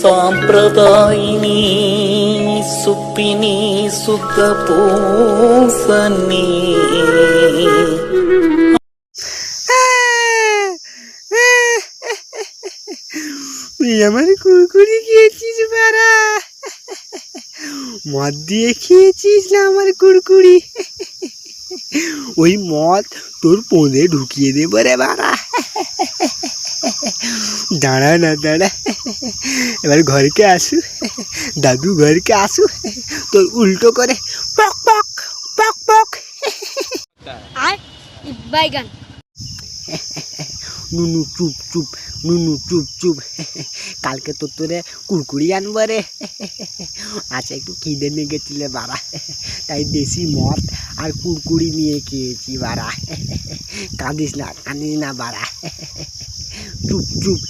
సాంప్రదాయిని సుప్పిని సుఖ పూసని আমার কুরকুরি খেয়েছিস বাড়া, মদ দিয়ে খেয়েছিস না আমার কুরকুরি? ওই মদ তোর পোঁদে ঢুকিয়ে দেবো রে বাড়া। দাঁড়া না দাঁড়া, এবার ঘরকে আসু, দাদু ঘরকে আসু, তোর উল্টো করে পক পক পক পক। আর বাইগান নুনু চুপ চুপ, নুনু চুপ চুপ, কালকে তো তোরে কুরকুরি আনবো রে। আচ্ছা একটু খিদে নিয়ে গেছিলে বাড়া, তাই দেশি মদ আর কুরকুরি নিয়ে খেয়েছি বাড়া। কাঁদিস না বাড়া, চুপ চুপ।